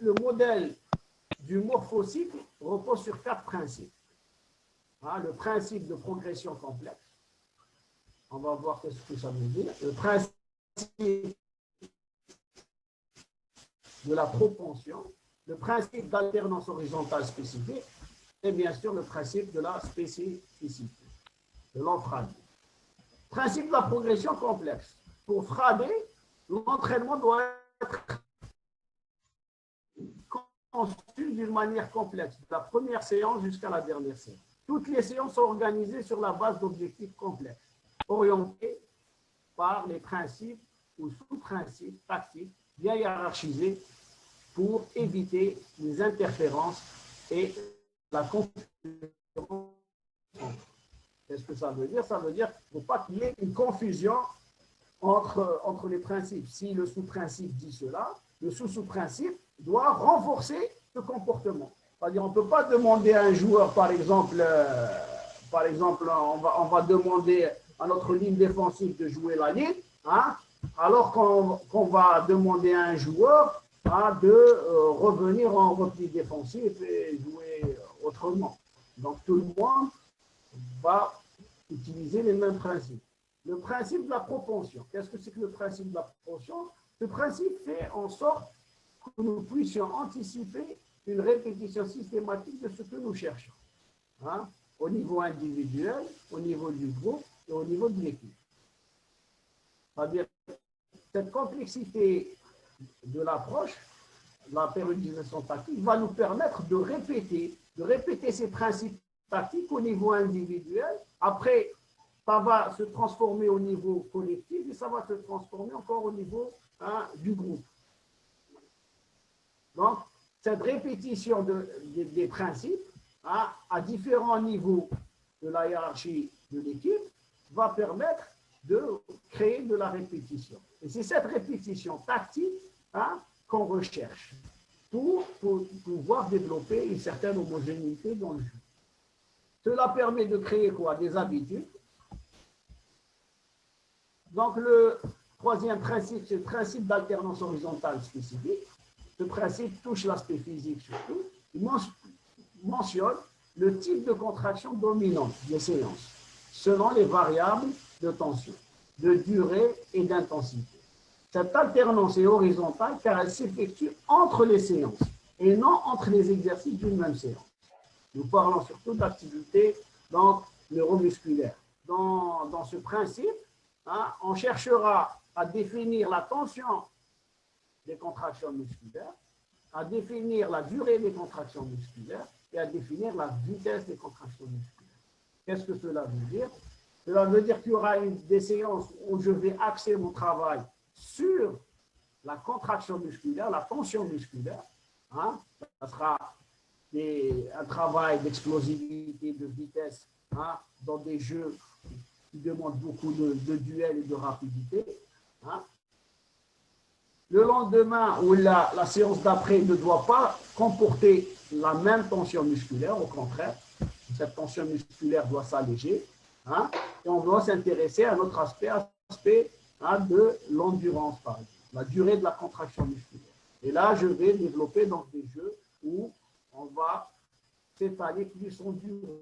le modèle du morphocycle repose sur 4 principes. Hein, le principe de progression complexe. On va voir ce que ça veut dire. Le principe de la propension, le principe d'alternance horizontale spécifique et bien sûr le principe de la spécificité, de l'enfradé. Principe de la progression complexe. Pour frader, l'entraînement doit être conçu d'une manière complexe, de la première séance jusqu'à la dernière séance. Toutes les séances sont organisées sur la base d'objectifs complexes, orientés par les principes ou sous-principes tactiques bien hiérarchisés pour éviter les interférences et la confusion. Qu'est-ce que ça veut dire? Ça veut dire qu'il ne faut pas qu'il y ait une confusion entre les principes. Si le sous-principe dit cela, le sous-principe doit renforcer ce comportement. C'est-à-dire, on ne peut pas demander à un joueur, par exemple, on va demander à notre ligne défensive de jouer la ligne, hein, alors qu'on va demander à un joueur de revenir en repli défensif et jouer autrement. Donc, tout le monde va utiliser les mêmes principes. Le principe de la propension. Qu'est-ce que c'est que le principe de la propension? Ce principe fait en sorte que nous puissions anticiper une répétition systématique de ce que nous cherchons, hein, au niveau individuel, au niveau du groupe et au niveau de l'équipe. C'est-à-dire, cette complexité de l'approche, la périodisation tactique, va nous permettre de répéter ces principes tactiques au niveau individuel. Après, ça va se transformer au niveau collectif et ça va se transformer encore au niveau, hein, du groupe. Donc, cette répétition des principes, hein, à différents niveaux de la hiérarchie de l'équipe va permettre de créer de la répétition. Et c'est cette répétition tactique, hein, qu'on recherche pour pouvoir développer une certaine homogénéité dans le jeu. Cela permet de créer quoi? Des habitudes. Donc, le troisième principe, c'est le principe d'alternance horizontale spécifique. Ce principe touche l'aspect physique surtout. Il mentionne le type de contraction dominante des séances selon les variables de tension, de durée et d'intensité. Cette alternance est horizontale car elle s'effectue entre les séances et non entre les exercices d'une même séance. Nous parlons surtout d'activité neuromusculaire. Dans ce principe, hein, on cherchera à définir la tension des contractions musculaires, à définir la durée des contractions musculaires et à définir la vitesse des contractions musculaires. Qu'est-ce que cela veut dire? Cela veut dire qu'il y aura des séances où je vais axer mon travail sur la contraction musculaire, la tension musculaire. Hein? Ça sera un travail d'explosivité, de vitesse, hein, dans des jeux qui demandent beaucoup de duels et de rapidité. Hein? Le lendemain ou la séance d'après ne doit pas comporter la même tension musculaire, au contraire, cette tension musculaire doit s'alléger, hein, et on doit s'intéresser à un autre aspect, hein, de l'endurance, par exemple, la durée de la contraction musculaire. Et là, je vais développer donc des jeux où on va s'étaler plus en durée.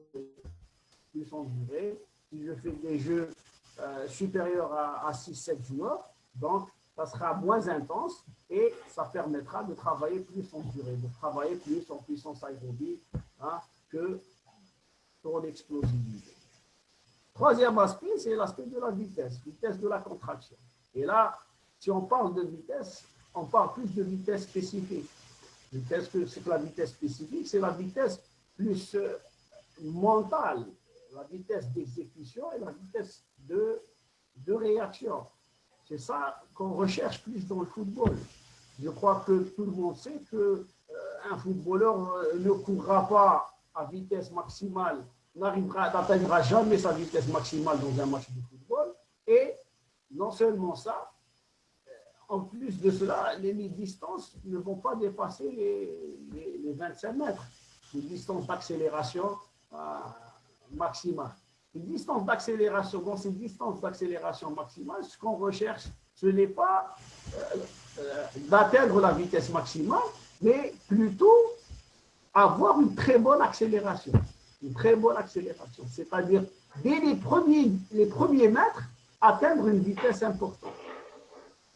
Si je fais des jeux supérieurs à 6-7 joueurs, donc ça sera moins intense et ça permettra de travailler plus en durée, de travailler plus en puissance aérobie, hein, que sur l'explosivité. Troisième aspect, c'est l'aspect de la vitesse de la contraction. Et là, si on parle de vitesse, on parle plus de vitesse spécifique. C'est que la vitesse spécifique, c'est la vitesse plus mentale, la vitesse d'exécution et la vitesse de réaction. C'est ça qu'on recherche plus dans le football. Je crois que tout le monde sait qu'un footballeur ne courra pas à vitesse maximale, n'atteindra jamais sa vitesse maximale dans un match de football. Et non seulement ça, en plus de cela, les distances ne vont pas dépasser les 25 mètres, les distances d'accélération maximale. Une distance d'accélération, dans ces distances d'accélération maximale, ce qu'on recherche, ce n'est pas d'atteindre la vitesse maximale, mais plutôt avoir une très bonne accélération. Une très bonne accélération, c'est-à-dire dès les premiers mètres, atteindre une vitesse importante.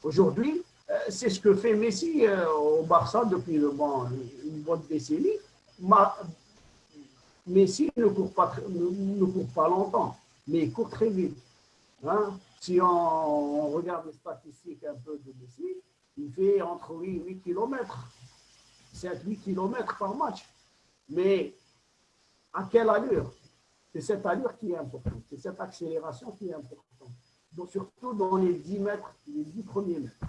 Aujourd'hui, c'est ce que fait Messi au Barça depuis une bonne décennie. Messi ne court pas longtemps, mais il court très vite. Hein? Si on regarde les statistiques un peu de Messi, il fait entre 8 km, 7-8 km par match. Mais à quelle allure? C'est cette allure qui est importante, c'est cette accélération qui est importante. Donc, surtout dans les 10 mètres, les 10 premiers mètres.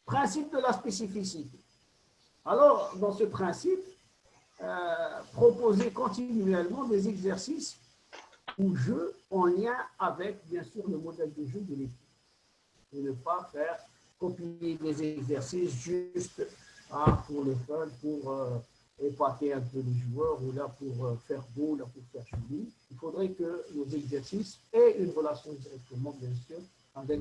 Principe de la spécificité. Alors, dans ce principe, proposer continuellement des exercices ou jeux en lien avec, bien sûr, le modèle de jeu de l'équipe. Et ne pas faire copier des exercices juste pour le fun, pour épater un peu les joueurs, ou là pour faire beau, là pour faire joli. Il faudrait que nos exercices aient une relation directement, bien sûr, avec